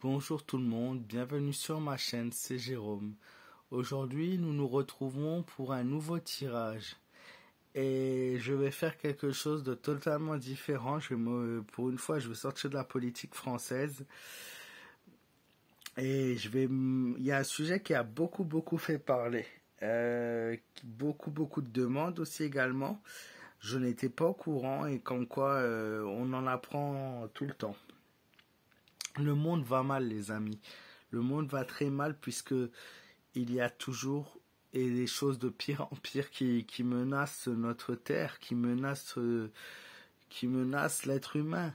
Bonjour tout le monde, bienvenue sur ma chaîne, c'est Jérôme. Aujourd'hui, nous nous retrouvons pour un nouveau tirage. Et je vais faire quelque chose de totalement différent. Pour une fois, je vais sortir de la politique française. Il y a un sujet qui a beaucoup fait parler. Beaucoup de demandes aussi également. Je n'étais pas au courant et comme quoi on en apprend tout le temps. Le monde va mal, les amis. Le monde va très mal puisque il y a toujours et des choses de pire en pire qui menacent notre terre, qui menacent l'être humain.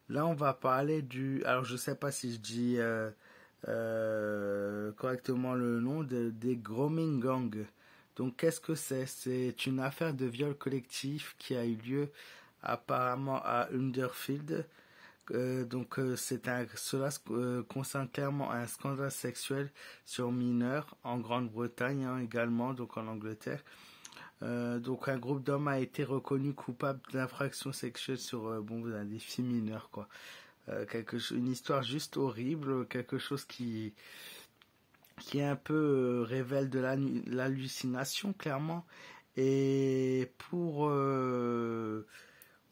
Là, on va parler du. Alors, je sais pas si je dis correctement le nom des grooming gangs. Donc, qu'est-ce que c'est? C'est une affaire de viol collectif qui a eu lieu apparemment à Huddersfield. Cela concerne clairement un scandale sexuel sur mineurs en Grande-Bretagne également, donc en Angleterre. Donc un groupe d'hommes a été reconnu coupable d'infractions sexuelles sur des filles mineures quoi. Une histoire juste horrible, quelque chose qui un peu révèle de l'hallucination clairement. Et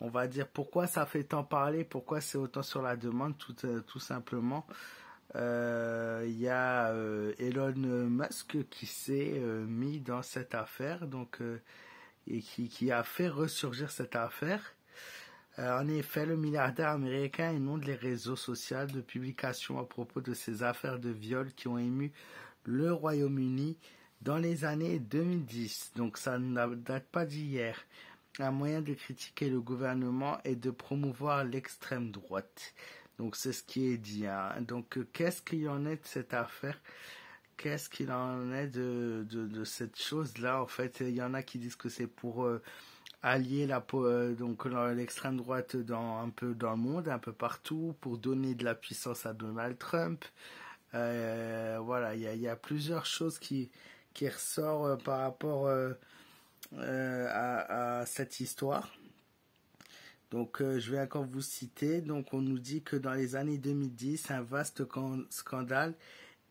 on va dire pourquoi ça fait tant parler, pourquoi c'est autant sur la demande, tout simplement. Il y a Elon Musk qui s'est mis dans cette affaire, et qui a fait ressurgir cette affaire. En effet, le milliardaire américain inonde les réseaux sociaux de publications à propos de ces affaires de viol qui ont ému le Royaume-Uni dans les années 2010. Donc ça ne date pas d'hier. Un moyen de critiquer le gouvernement et de promouvoir l'extrême droite. Donc c'est ce qui est dit. Donc qu'est-ce qu'il en est de cette affaire? Qu'est-ce qu'il en est de cette chose-là? En fait, il y en a qui disent que c'est pour allier l'extrême droite un peu dans le monde, un peu partout, pour donner de la puissance à Donald Trump. Voilà, il y a plusieurs choses qui ressortent par rapport à cette histoire. Donc, je vais encore vous citer. Donc, on nous dit que dans les années 2010, un vaste scandale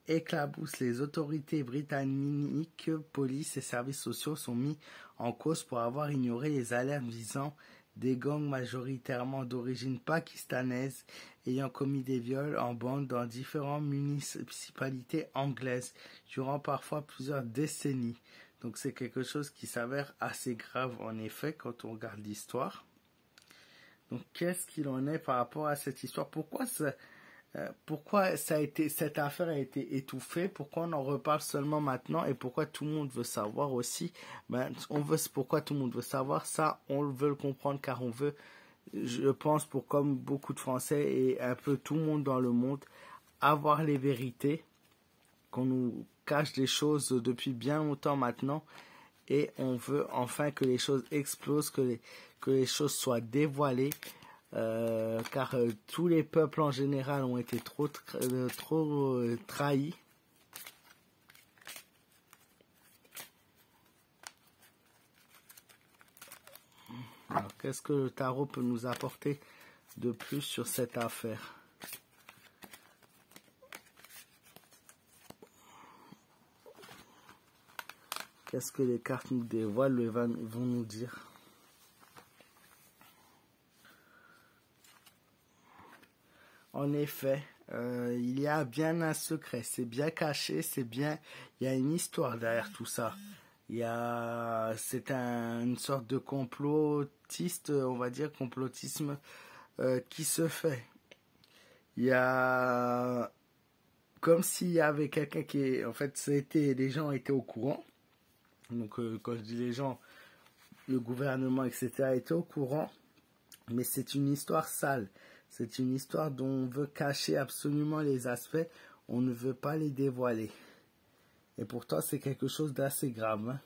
éclabousse les autorités britanniques. Police et services sociaux sont mis en cause pour avoir ignoré les alertes visant des gangs majoritairement d'origine pakistanaise ayant commis des viols en bande dans différentes municipalités anglaises durant parfois plusieurs décennies. Donc c'est quelque chose qui s'avère assez grave en effet quand on regarde l'histoire. Donc qu'est-ce qu'il en est par rapport à cette histoire? Pourquoi cette affaire a été étouffée? Pourquoi on en reparle seulement maintenant? Et pourquoi tout le monde veut savoir aussi? Pourquoi tout le monde veut savoir ça? On veut le comprendre car on veut, je pense, comme beaucoup de Français et un peu tout le monde dans le monde, avoir les vérités, qu'on nous cache des choses depuis bien longtemps maintenant, et on veut enfin que les choses explosent, que les choses soient dévoilées, car tous les peuples en général ont été trop trahis. Alors, qu'est-ce que le tarot peut nous apporter de plus sur cette affaire? Qu'est-ce que les cartes nous dévoilent et vont nous dire? En effet, il y a bien un secret, c'est bien caché, il y a une histoire derrière tout ça. Une sorte de complotiste, on va dire, complotisme qui se fait. Il y a comme s'il y avait quelqu'un en fait, les gens étaient au courant. Donc, quand je dis les gens, le gouvernement, etc., étaient au courant, mais c'est une histoire sale. C'est une histoire dont on veut cacher absolument les aspects, on ne veut pas les dévoiler. Et pourtant, c'est quelque chose d'assez grave.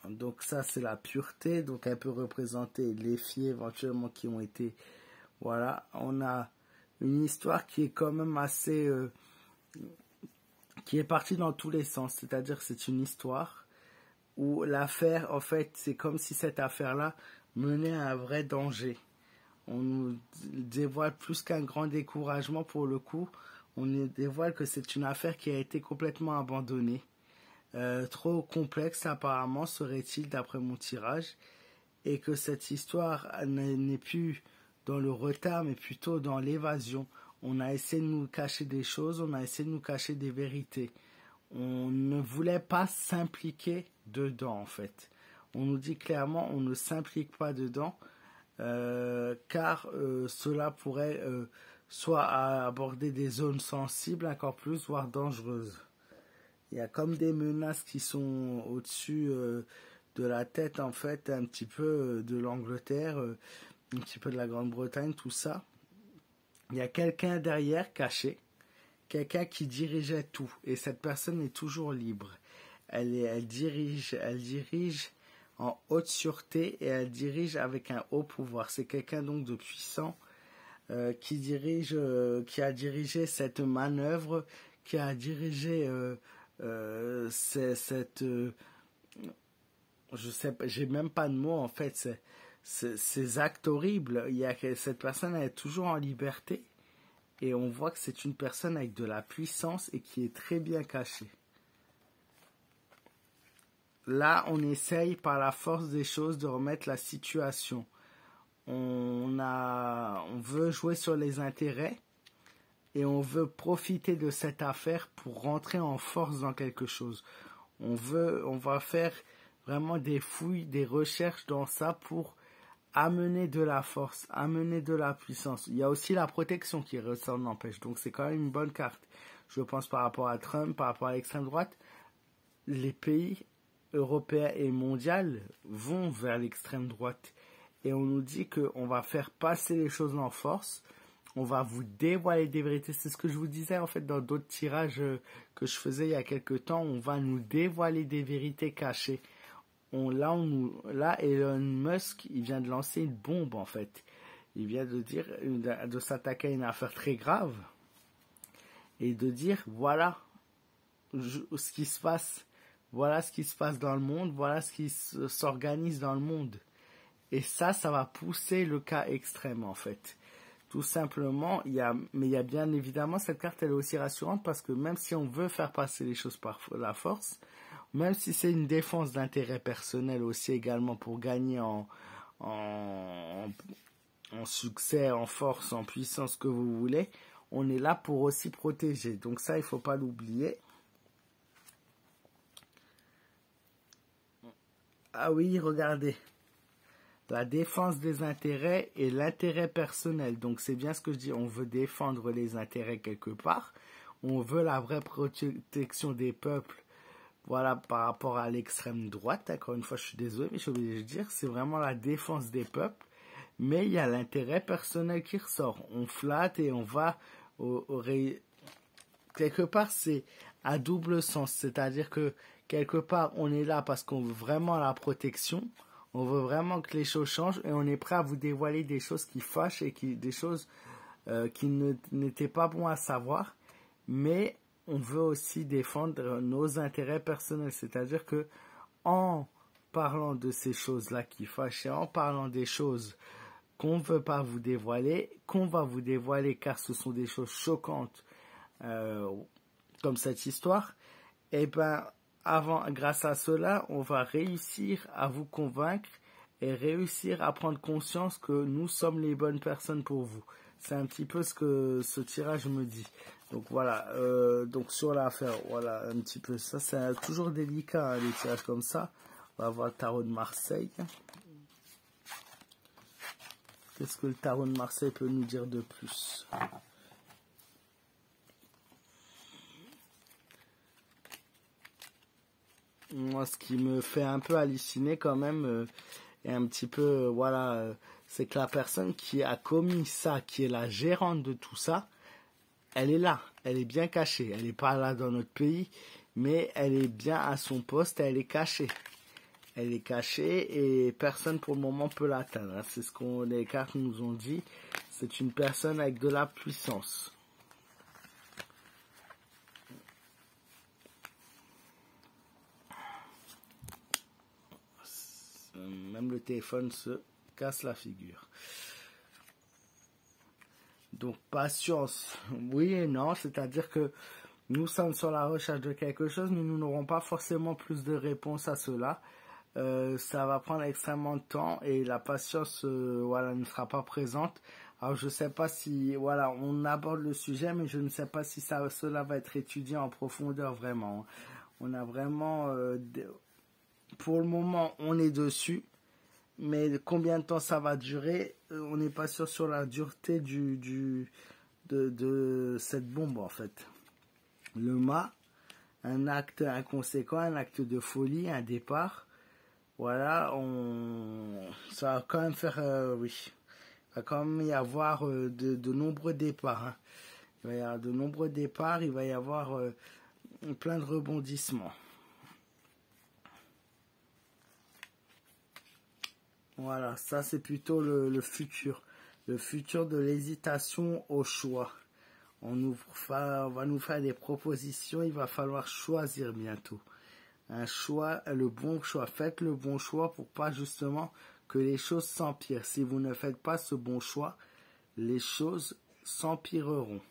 Donc ça, c'est la pureté. Donc elle peut représenter les filles éventuellement qui ont été... Voilà, on a une histoire qui est quand même assez... qui est partie dans tous les sens. C'est-à-dire que c'est une histoire où l'affaire, en fait, c'est comme si cette affaire-là menait à un vrai danger. On nous dévoile plus qu'un grand découragement pour le coup. On nous dévoile que c'est une affaire qui a été complètement abandonnée. Trop complexe apparemment serait-il d'après mon tirage. Et que cette histoire n'est plus dans le retard mais plutôt dans l'évasion. On a essayé de nous cacher des choses, on a essayé de nous cacher des vérités. On ne voulait pas s'impliquer dedans en fait. On nous dit clairement on ne s'implique pas dedans car cela pourrait soit aborder des zones sensibles encore plus, voire dangereuses. Il y a comme des menaces qui sont au-dessus de la tête en fait, un petit peu de l'Angleterre, un petit peu de la Grande-Bretagne, tout ça. Il y a quelqu'un derrière caché, quelqu'un qui dirigeait tout, et cette personne est toujours libre. Elle dirige en haute sûreté et elle dirige avec un haut pouvoir. C'est quelqu'un donc de puissant qui a dirigé cette manœuvre, qui a dirigé je sais, j'ai même pas de mots en fait. Ces actes horribles. Cette personne elle est toujours en liberté et on voit que c'est une personne avec de la puissance et qui est très bien cachée. Là, on essaye par la force des choses de remettre la situation. On veut jouer sur les intérêts et on veut profiter de cette affaire pour rentrer en force dans quelque chose. On va faire vraiment des fouilles, des recherches dans ça pour amener de la force, amener de la puissance. Il y a aussi la protection qui ressort, n'empêche. Donc c'est quand même une bonne carte. Je pense par rapport à Trump, par rapport à l'extrême droite, les pays européens et mondiaux vont vers l'extrême droite. Et on nous dit qu'on va faire passer les choses en force. On va vous dévoiler des vérités. C'est ce que je vous disais en fait dans d'autres tirages que je faisais il y a quelques temps. On va nous dévoiler des vérités cachées. Là, Elon Musk, il vient de lancer une bombe en fait. Il vient de s'attaquer à une affaire très grave et de dire voilà ce qui se passe. Voilà ce qui se passe dans le monde. Voilà ce qui s'organise dans le monde. Et ça va pousser le cas extrême en fait. Tout simplement, mais il y a bien évidemment, cette carte elle est aussi rassurante parce que même si on veut faire passer les choses par la force, même si c'est une défense d'intérêt personnel aussi également pour gagner en succès, en force, en puissance que vous voulez, on est là pour aussi protéger. Donc ça, il ne faut pas l'oublier. Ah oui, regardez. La défense des intérêts et l'intérêt personnel. Donc c'est bien ce que je dis, on veut défendre les intérêts quelque part. On veut la vraie protection des peuples. Voilà, par rapport à l'extrême droite. Encore une fois, je suis désolé, mais je suis obligé de dire, c'est vraiment la défense des peuples. Mais il y a l'intérêt personnel qui ressort. On flatte et on va quelque part, c'est à double sens. C'est-à-dire que quelque part, on est là parce qu'on veut vraiment la protection. On veut vraiment que les choses changent et on est prêt à vous dévoiler des choses qui fâchent et des choses qui n'étaient pas bons à savoir. Mais on veut aussi défendre nos intérêts personnels. C'est-à-dire que en parlant de ces choses-là qui fâchent et en parlant des choses qu'on ne veut pas vous dévoiler, qu'on va vous dévoiler car ce sont des choses choquantes comme cette histoire, et ben grâce à cela, on va réussir à vous convaincre et réussir à prendre conscience que nous sommes les bonnes personnes pour vous. C'est un petit peu ce que ce tirage me dit. Donc voilà, donc sur l'affaire, voilà un petit peu ça. C'est toujours délicat hein, les tirages comme ça. On va voir le tarot de Marseille. Qu'est-ce que le tarot de Marseille peut nous dire de plus ? Moi, ce qui me fait un peu halluciner quand même, et un petit peu, c'est que la personne qui a commis ça, qui est la gérante de tout ça, elle est là, elle est bien cachée. Elle n'est pas là dans notre pays, mais elle est bien à son poste, elle est cachée. Elle est cachée et personne pour le moment peut l'atteindre. C'est ce que les cartes nous ont dit. C'est une personne avec de la puissance. Même le téléphone se casse la figure. Donc patience, oui et non, c'est-à-dire que nous sommes sur la recherche de quelque chose, mais nous n'aurons pas forcément plus de réponses à cela. Ça va prendre extrêmement de temps et la patience voilà, ne sera pas présente. Alors je ne sais pas si voilà, on aborde le sujet, mais je ne sais pas si cela va être étudié en profondeur vraiment. On a vraiment pour le moment on est dessus, mais combien de temps ça va durer, on n'est pas sûr sur la dureté de cette bombe en fait. Le mât, un acte inconséquent, un acte de folie, un départ. Voilà, ça va quand même faire, oui, il va quand même y avoir de nombreux départs. Hein. Il va y avoir de nombreux départs, il va y avoir plein de rebondissements. Voilà, ça c'est plutôt le futur de l'hésitation au choix. On va nous faire des propositions, il va falloir choisir bientôt. Un choix, le bon choix. Faites le bon choix pour pas justement que les choses s'empirent. Si vous ne faites pas ce bon choix, les choses s'empireront.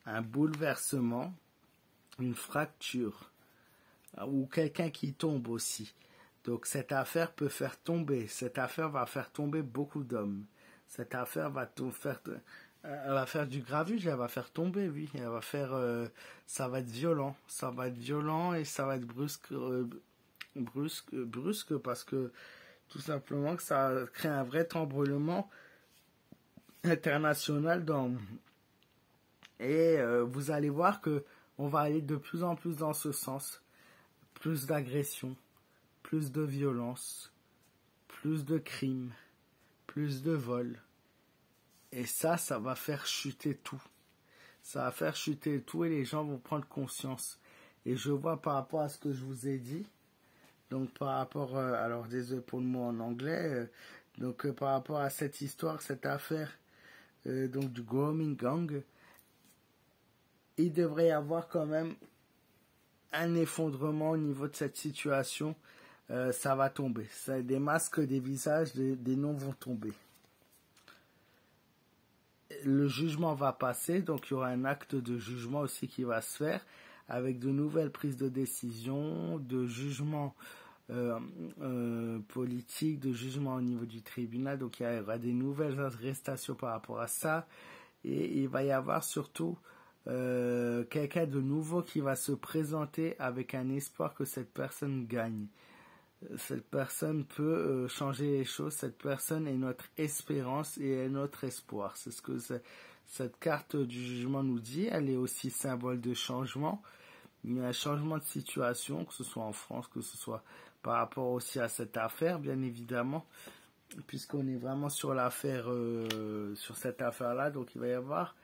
Un bouleversement, une fracture, ou quelqu'un qui tombe aussi. Donc cette affaire peut faire tomber, cette affaire va faire tomber beaucoup d'hommes. Cette affaire va elle va faire du gravuge, elle va faire tomber, oui. Elle va faire, ça va être violent et ça va être brusque parce que tout simplement que ça crée un vrai tremblement international et vous allez voir que on va aller de plus en plus dans ce sens, plus d'agression, plus de violence, plus de crimes, plus de vols. Et ça va faire chuter tout. Ça va faire chuter tout et les gens vont prendre conscience. Et je vois par rapport à ce que je vous ai dit, donc par rapport, alors désolé pour le mot en anglais, donc par rapport à cette histoire, cette affaire donc du grooming gang, il devrait y avoir quand même un effondrement au niveau de cette situation. Ça va tomber. Des masques, des visages, des noms vont tomber. Le jugement va passer, donc il y aura un acte de jugement aussi qui va se faire avec de nouvelles prises de décision, de jugement politique, de jugement au niveau du tribunal. Donc il y aura des nouvelles arrestations par rapport à ça et il va y avoir surtout quelqu'un de nouveau qui va se présenter avec un espoir que cette personne gagne. Cette personne peut changer les choses. Cette personne est notre espérance et est notre espoir. C'est ce que cette carte du jugement nous dit. Elle est aussi symbole de changement. Il y a un changement de situation, que ce soit en France, que ce soit par rapport aussi à cette affaire, bien évidemment, puisqu'on est vraiment sur l'affaire, sur cette affaire-là. Donc il va y avoir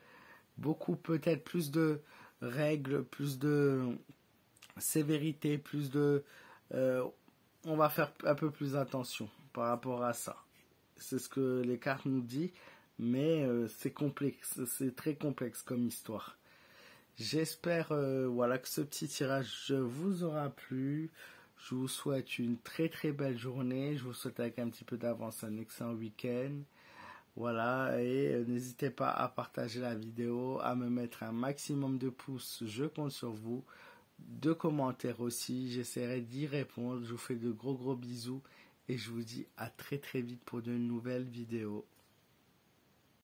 beaucoup, peut-être plus de règles, plus de sévérité, plus de on va faire un peu plus attention par rapport à ça. C'est ce que les cartes nous disent, mais c'est complexe, c'est très complexe comme histoire. J'espère voilà, que ce petit tirage vous aura plu. Je vous souhaite une très très belle journée. Je vous souhaite avec un petit peu d'avance un excellent week-end. Voilà, et n'hésitez pas à partager la vidéo, à me mettre un maximum de pouces. Je compte sur vous. De commentaires aussi, j'essaierai d'y répondre. Je vous fais de gros bisous et je vous dis à très très vite pour de nouvelles vidéos.